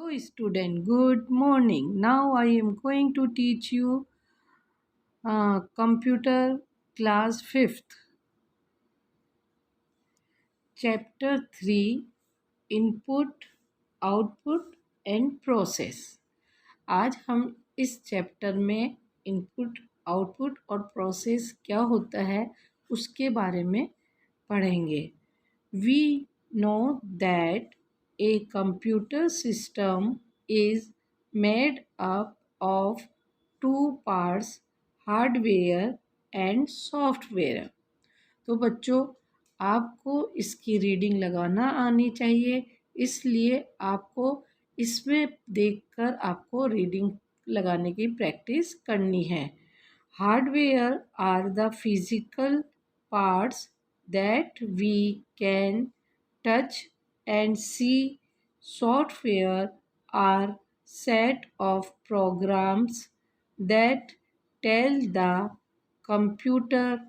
Hello student, good morning. Now I am going to teach you computer class 5th, chapter 3, input, output and process. आज हम इस chapter में input, output और process क्या होता है उसके बारे में पढ़ेंगे. We know that a computer system is made up of two parts, hardware and software. तो बच्चों, आपको इसकी रीडिंग लगाना आनी चाहिए, इसलिए आपको इसमें देखकर आपको रीडिंग लगाने की प्रैक्टिस करनी है. Hardware are the physical parts that we can touch and see. Software are set of programs that tell the computer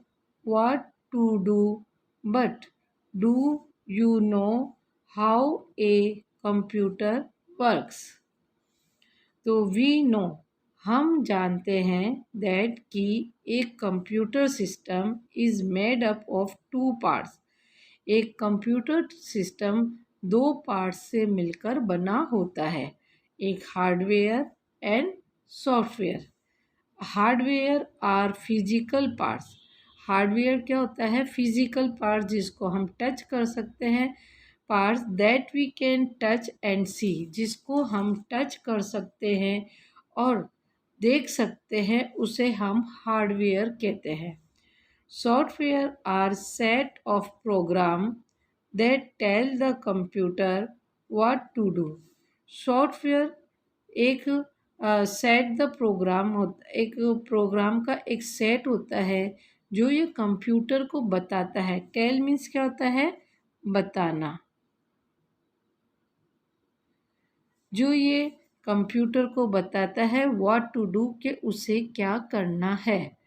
what to do. But do you know how a computer works? तो we know, हम जानते हैं that कि एक computer system is made up of two parts. एक computer system दो parts से मिलकर बना होता है, एक hardware and software. Hardware are physical parts. Hardware क्या होता है? फिजिकल पार्ट्स जिसको हम टच कर सकते हैं. Parts that we can touch and see, जिसको हम टच कर सकते हैं और देख सकते हैं, उसे हम हार्डवेयर कहते हैं. Software are set of program that tell the computer what to do. Software एक सेट द प्रोग्राम होता, एक प्रोग्राम का एक सेट होता है जो ये कंप्यूटर को बताता है. टेल मीन्स क्या होता है? बताना. जो ये कंप्यूटर को बताता है व्हाट टू डू, के उसे क्या करना है.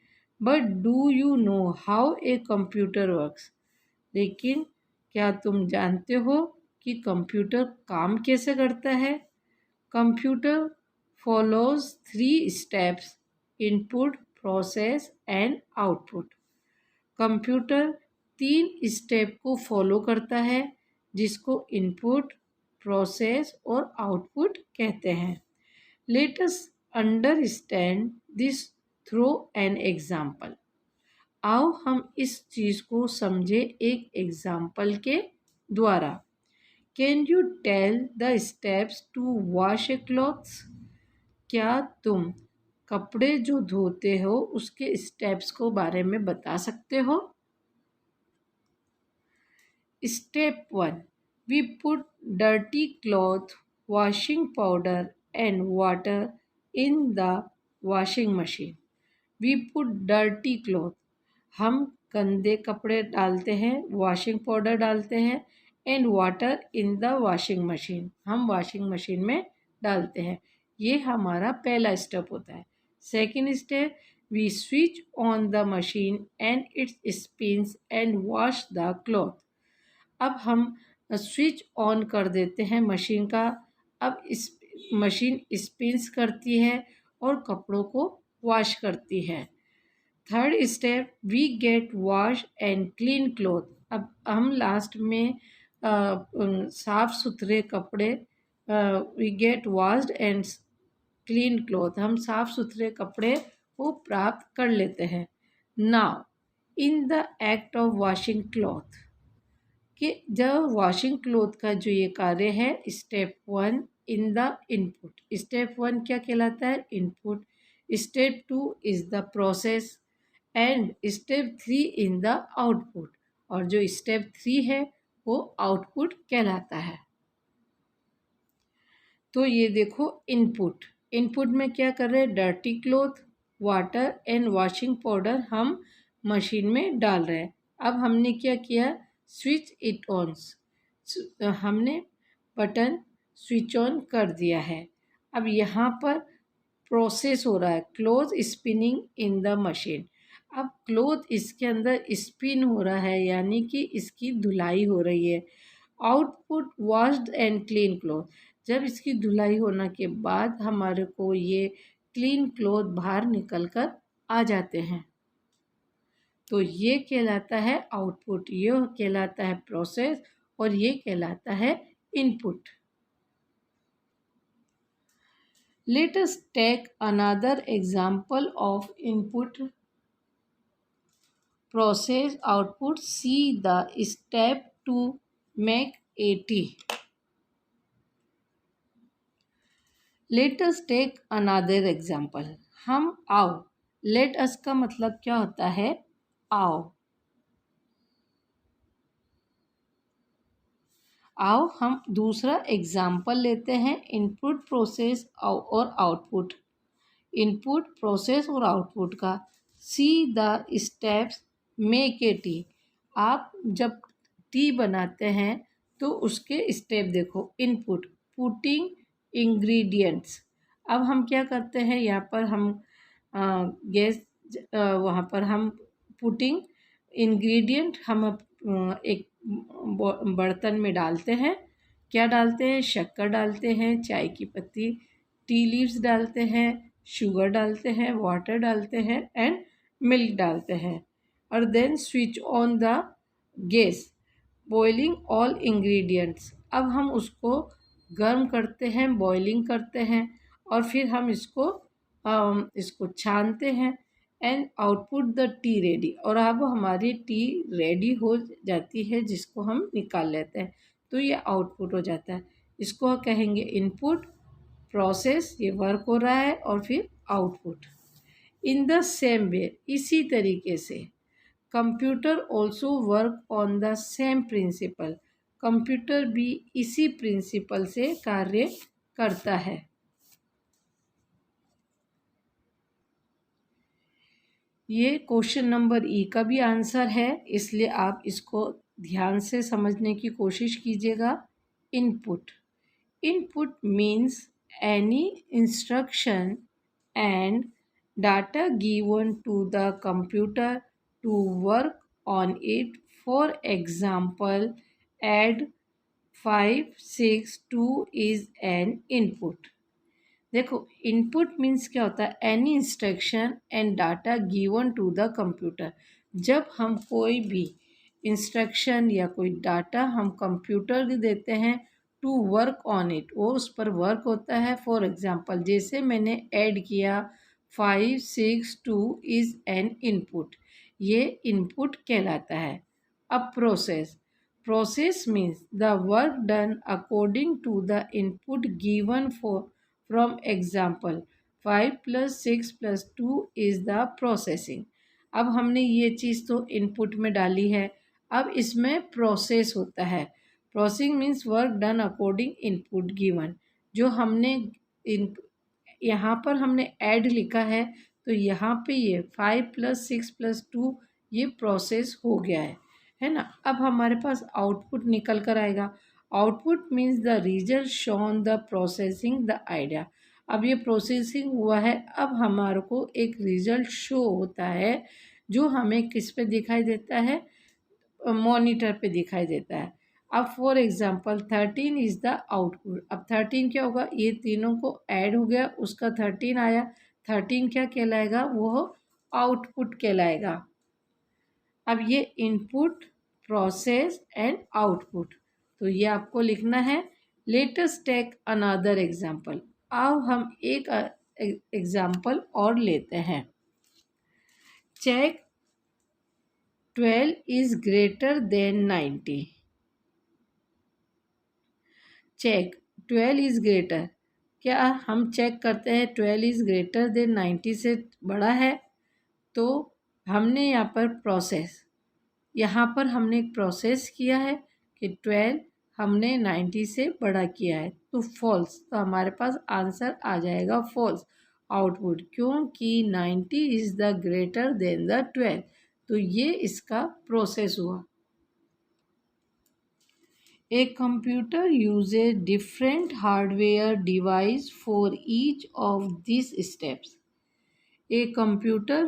But do you know how a computer works. लेकिन क्या तुम जानते हो कि कंप्यूटर काम कैसे करता है? Computer follows 3 steps, input, process and output. Computer 3 step को फॉलो करता है, जिसको इनपुट, प्रोसेस और आउटपुट कहते हैं. Let us understand this through an example. आओ हम इस चीज़ को समझे एक एग्जाम्पल के द्वारा. Can you tell the steps to wash a clothes. क्या तुम कपड़े जो धोते हो उसके स्टेप्स को बारे में बता सकते हो? Step 1, we put dirty cloth, washing powder and water in the washing machine. We put dirty cloth. हम गंदे कपड़े डालते हैं, वॉशिंग पाउडर डालते हैं, and water in the washing machine. हम वॉशिंग मशीन में डालते हैं. ये हमारा पहला स्टेप होता है. Second step, we switch on the machine and it's spins and wash the cloth. अब हम स्विच ऑन कर देते हैं मशीन का. अब इस मशीन स्पिन्स करती है और कपड़ों को वॉश करती है. Third step, we get wash and clean cloth. अब हम लास्ट में साफ़ सुथरे कपड़े, we get washed and clean cloth, हम साफ़ सुथरे कपड़े को प्राप्त कर लेते हैं. Now in the act of washing cloth, कि जब वॉशिंग क्लॉथ का जो ये कार्य है, step 1 in the input. Step 1 क्या कहलाता है? Input. Step 2 is the process and step 3 in the output. और जो स्टेप 3 है वो आउटपुट कहलाता है. तो ये देखो इनपुट. इनपुट में क्या कर रहे हैं? Dirty cloth, water and washing powder हम मशीन में डाल रहे हैं. अब हमने क्या किया? Switch it on. हमने बटन स्विच ऑन कर दिया है. अब यहाँ पर प्रोसेस हो रहा है, cloth spinning in the machine. अब क्लॉथ इसके अंदर स्पिन हो रहा है, यानी कि इसकी धुलाई हो रही है. Output washed and clean cloth. जब इसकी धुलाई होने के बाद हमारे को ये क्लीन क्लॉथ बाहर निकल कर आ जाते हैं, तो ये कहलाता है आउटपुट, ये कहलाता है प्रोसेस और ये कहलाता है input. Let us take another example of input, process, output. See the step to make AT. Let us take another example. हम आओ, let us का मतलब क्या होता है? आओ। आओ हम दूसरा एग्जाम्पल लेते हैं, इनपुट, प्रोसेस और आउटपुट। इनपुट, प्रोसेस और आउटपुट का। See the steps make A T. आप जब टी बनाते हैं तो उसके स्टेप देखो। Input, putting ingredients. अब हम क्या करते हैं, यहाँ पर हम गैस वहाँ पर हम पुटिंग इंग्रेडिएंट हम एक बर्तन में डालते हैं। क्या डालते हैं? शक्कर डालते हैं, चाय की पत्ती, टी लीव्स डालते हैं, शुगर डालते हैं, वाटर डालते हैं एंड मिल्क डालते हैं। और then switch on the gas, boiling all ingredients. अब हम उसको गर्म करते हैं, बॉइलिंग करते हैं और फिर हम इसको छानते हैं and output the T ready. और अब हमारी टी रेडी हो जाती है जिसको हम निकाल लेते हैं, तो ये आउटपुट हो जाता है। इसको कहेंगे इनपुट, प्रोसेस, ये वर्क हो रहा है, और फिर output. In the same way, इसी तरीके से computer also work on the same principle. Computer भी इसी प्रिंसिपल से कार्य करता है। ये क्वेश्चन नंबर ई का भी आंसर है, इसलिए आप इसको ध्यान से समझने की कोशिश कीजिएगा। Input, input means any instruction and data given to the computer to work on it. For example, add 5 6 2 is an input. देखो, इनपुट मीन्स क्या होता है? Any instruction and data given to the computer. जब हम कोई भी instruction या कोई डाटा हम कंप्यूटर को देते हैं टू वर्क ऑन इट, वो उस पर वर्क होता है। फॉर एग्जांपल, जैसे मैंने ऐड किया 5 6 2 इज़ एन इनपुट, ये इनपुट कहलाता है। अब process, process means the work done according to the input given from example 5 + 6 + 2 is the processing. अब हमने ये चीज़ तो इनपुट में डाली है, अब इसमें प्रोसेस होता है। Processing means work done according input given. जो हमने यहाँ पर हमने ऐड लिखा है, तो यहाँ पे ये 5 + 6 + 2 ये प्रोसेस हो गया है ना। अब हमारे पास आउटपुट निकल कर आएगा। Output means the result shown the processing the idea. अब ये प्रोसेसिंग हुआ है, अब हमारे को एक रिजल्ट शो होता है जो हमें किस पे दिखाई देता है? मॉनिटर पे दिखाई देता है। अब for example 13 is the output. अब 13 क्या होगा? ये तीनों को ऐड हो गया, उसका 13 आया। 13 क्या कहलाएगा? वो आउटपुट कहलाएगा। अब ये इनपुट, प्रोसेस एंड आउटपुट, तो ये आपको लिखना है। Let us take another example. अब हम एक एग्जांपल और लेते हैं। Check 12 is greater than 90। Check 12 is greater, क्या हम चेक करते हैं 12 इज ग्रेटर देन 90 से बड़ा है? तो हमने यहाँ पर हमने एक प्रोसेस किया है कि 12 हमने 90 से बड़ा किया है, तो फॉल्स। तो हमारे पास आंसर आ जाएगा फॉल्स। आउटपुट, क्योंकि 90 is the greater than the 12, तो ये इसका प्रोसेस हुआ। A computer uses different hardware device for each of these steps. A computer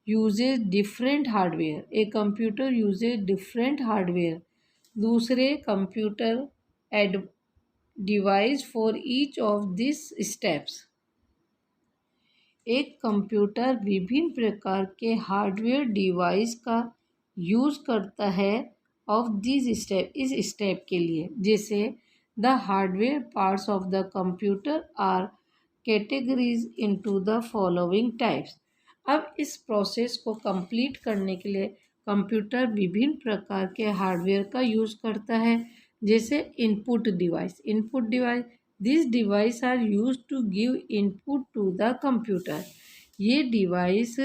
uses different hardware. A computer uses different hardware. दूसरे computer device for each of this steps. एक computer विभिन्न प्रकार के hardware device का use करता है of this step, इस step के लिए। जैसे the hardware parts of the computer are categories into the following types. अब इस प्रोसेस को कंप्लीट करने के लिए कंप्यूटर विभिन्न प्रकार के हार्डवेयर का यूज़ करता है। जैसे input device, this device are use to give input to the computer. ये डिवाइस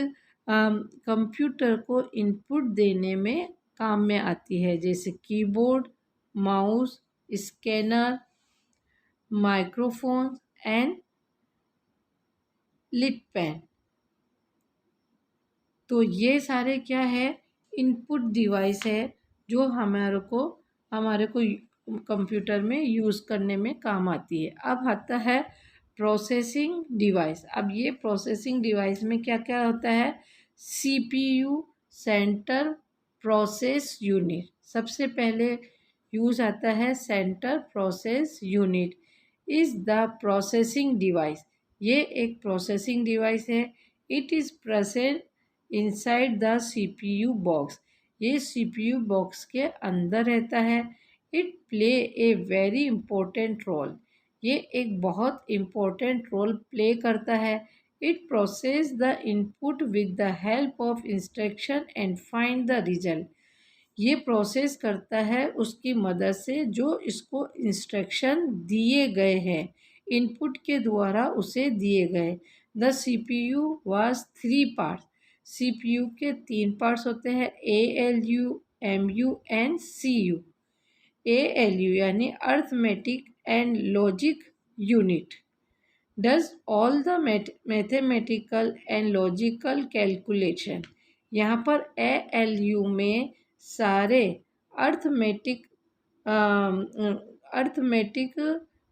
कंप्यूटर को इनपुट देने में काम में आती है। जैसे keyboard, mouse, scanner, microphone and light pen. तो ये सारे क्या है, इनपुट डिवाइस है जो हमारे को कंप्यूटर में यूज़ करने में काम आती है। अब आता है प्रोसेसिंग डिवाइस। अब ये प्रोसेसिंग डिवाइस में क्या क्या होता है, सीपीयू, सेंटर प्रोसेस यूनिट। सबसे पहले यूज़ आता है centre process unit is the processing device. ये एक प्रोसेसिंग डिवाइस है। It is present inside the CPU box. ये सीपीयू बॉक्स के अंदर रहता है। It play a very important role. ये एक बहुत इम्पोर्टेंट रोल प्ले करता है। It process the input with the help of instruction and find the result. ये प्रोसेस करता है उसकी मदद से जो इसको इंस्ट्रक्शन दिए गए हैं, इनपुट के द्वारा उसे दिए गए। The CPU was 3 parts. CPU के 3 पार्ट्स होते हैं, ALU, MU and CU। ALU यानी arithmetic and logic unit does all the mathematical and logical calculation. यहाँ पर ALU में सारे अर्थमेटिक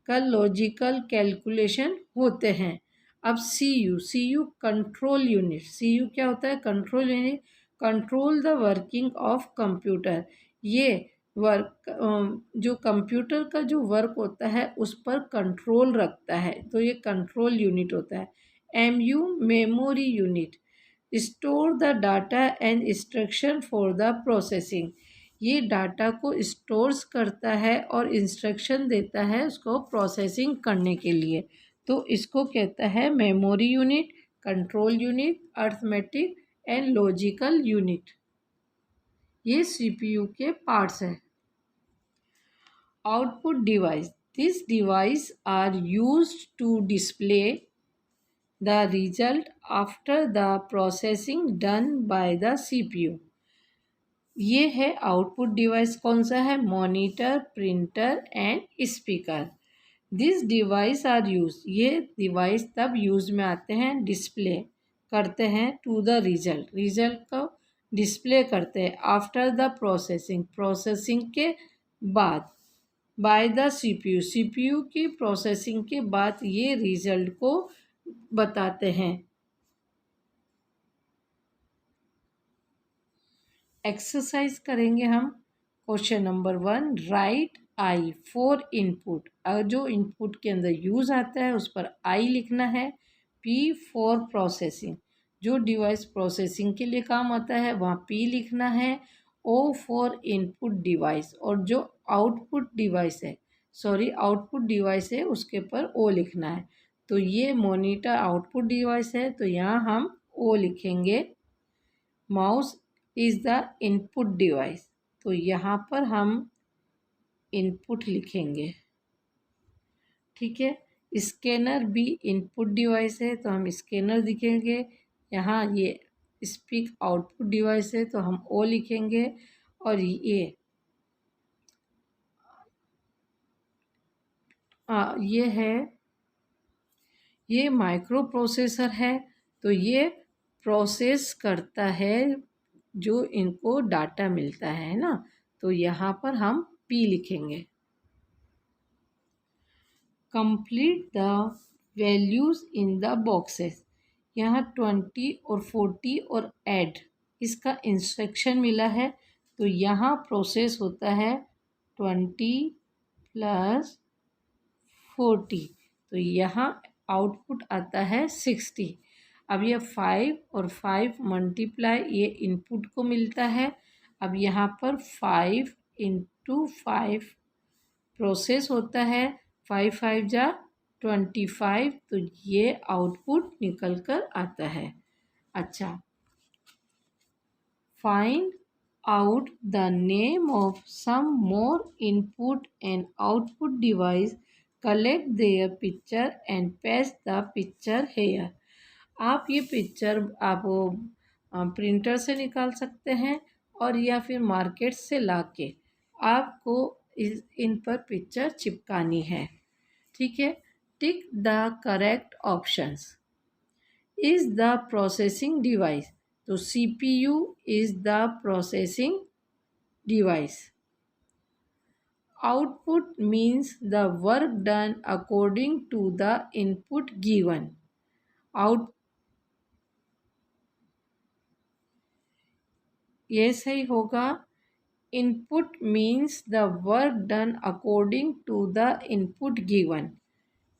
का लॉजिकल कैलकुलेशन होते हैं। अब CU कंट्रोल यूनिट। CU क्या होता है, control unit, control the working of computer. ये जो कंप्यूटर का जो वर्क होता है उस पर कंट्रोल रखता है, तो ये कंट्रोल यूनिट होता है। MU memory unit, store the data and instruction for the processing. ये डाटा को स्टोर्स करता है और इंस्ट्रक्शन देता है उसको प्रोसेसिंग करने के लिए। तो इसको कहता है memory unit, control unit, arithmetic and logical unit. ये सीपीयू के पार्ट्स हैं। Output device, this device are used to display the result after the processing done by the CPU। ये है आउटपुट डिवाइस। कौन सा है, monitor, printer and speaker. This device are use, ये device तब यूज में आते हैं, डिस्प्ले करते हैं टू द रिजल्ट को डिस्प्ले करते हैं आफ्टर द प्रोसेसिंग के बाद, बाय द सीपीयू की प्रोसेसिंग के बाद ये रिजल्ट को बताते हैं। एक्सरसाइज करेंगे हम। Question number 1, right I for input. जो इनपुट के अंदर यूज आता है उस पर आई लिखना है। P फॉर प्रोसेसिंग, जो डिवाइस प्रोसेसिंग के लिए काम आता है वहाँ P लिखना है। O फॉर इनपुट डिवाइस, और जो आउटपुट डिवाइस है उसके पर O लिखना है। तो ये मॉनिटर आउटपुट डिवाइस है तो यहाँ हम O लिखेंगे। Mouse is the input device, तो यहाँ पर हम इनपुट लिखेंगे। ठीक है। स्कैनर भी इनपुट डिवाइस है तो हम स्कैनर लिखेंगे। यहाँ ये स्पीक आउटपुट डिवाइस है तो हम O लिखेंगे। और ये है, ये माइक्रो प्रोसेसर है तो ये प्रोसेस करता है जो इनको डाटा मिलता है ना, तो यहाँ पर हम P लिखेंगे। Complete the values in the boxes. यहाँ 20 और 40 और ऐड इसका इंस्ट्रक्शन मिला है तो यहाँ प्रोसेस होता है 20 + 40। तो यहाँ आउटपुट आता है 60। अब ये 5 और 5 मल्टीप्लाई ये इनपुट को मिलता है। अब यहाँ पर 5 इंटू 5 प्रोसेस होता है। 5 5 जा 25। तो ये आउटपुट निकल कर आता है। अच्छा, find out the name of some more input and output device, collect their picture and paste the picture here। आप ये पिक्चर आप प्रिंटर से निकाल सकते हैं और या फिर मार्केट से लाके आपको इन पर पिक्चर चिपकानी है। ठीक है, tick the correct options. Is the processing device, तो CPU is the processing device। Output means the work done according to the input given। ये सही होगा। Input means the work done according to the input given।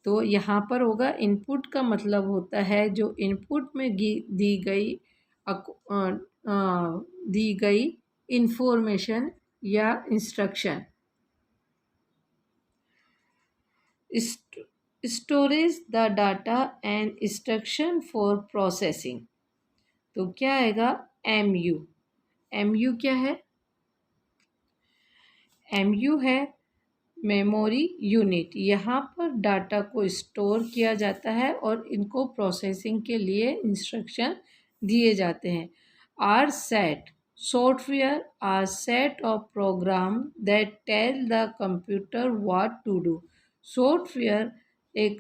तो यहाँ पर होगा input का मतलब होता है जो इनपुट में दी गई इंफॉर्मेशन या instruction. Storage the data and instruction for processing, तो क्या आएगा MU। MU क्या है? MU है मेमोरी यूनिट। यहाँ पर डाटा को स्टोर किया जाता है और इनको प्रोसेसिंग के लिए इंस्ट्रक्शन दिए जाते हैं। Are set software are set of program that tell the computer what to do. Software एक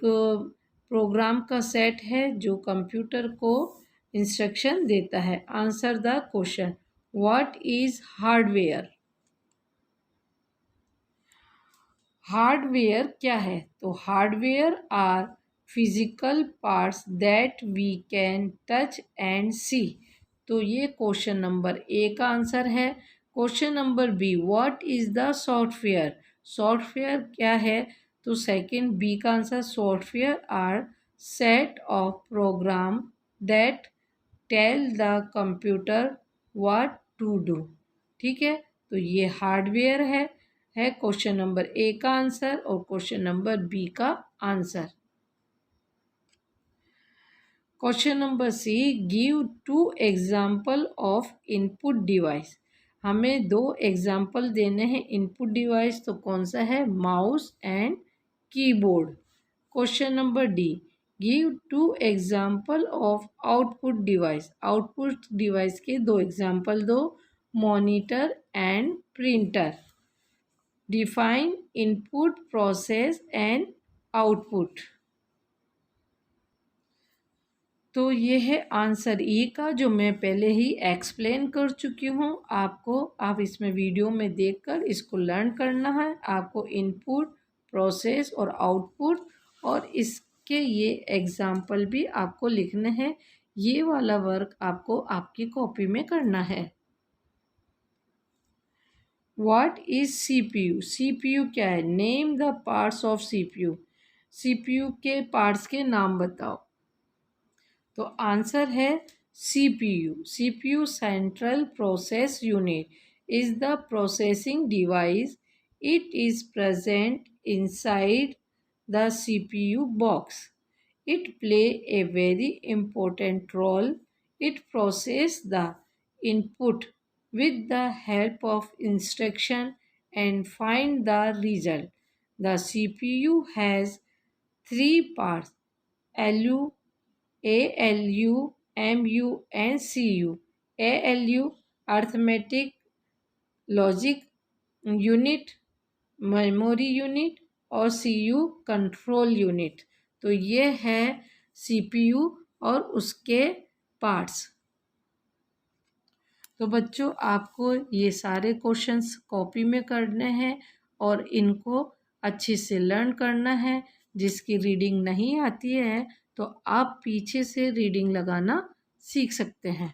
प्रोग्राम का सेट है जो कंप्यूटर को इंस्ट्रक्शन देता है। Answer the question, what is hardware? Hardware क्या है? तो hardware are physical parts that we can touch and see. तो ये क्वेश्चन नंबर A का आंसर है। Question number B, what is the software? Software क्या है? तो सेकंड B का answer, software are set of program that tell the computer what to do. ठीक है, तो ये हार्डवेयर है क्वेश्चन नंबर A का आंसर और क्वेश्चन नंबर B का answer. Question number C, give 2 example of input device. हमें 2 एग्जाम्पल देने हैं इनपुट डिवाइस, तो कौन सा है? Mouse and keyboard. Question number D, give 2 example of output device. Output device के 2 एग्जाम्पल दो, monitor and printer. Define input, process and output. तो ये है आंसर E का, जो मैं पहले ही एक्सप्लेन कर चुकी हूँ आपको। आप इसमें वीडियो में देखकर इसको लर्न करना है। आपको इनपुट, प्रोसेस और आउटपुट और इसके ये एग्जाम्पल भी आपको लिखने हैं। ये वाला वर्क आपको आपकी कॉपी में करना है। What is CPU? CPU क्या है? Name the parts of CPU। CPU के पार्ट्स के नाम बताओ। तो आंसर है CPU। CPU central process unit is the processing device. It is present inside the CPU box. It play a very important role. It process the input with the help of instruction and find the result. The CPU has 3 parts: LU, ALU, MU and CU. ALU arithmetic logic unit, memory unit और CPU control unit. तो ये है CPU और उसके parts. तो बच्चों, आपको ये सारे क्वेश्चंस कॉपी में करने हैं और इनको अच्छे से लर्न करना है। जिसकी रीडिंग नहीं आती है तो आप पीछे से रीडिंग लगाना सीख सकते हैं।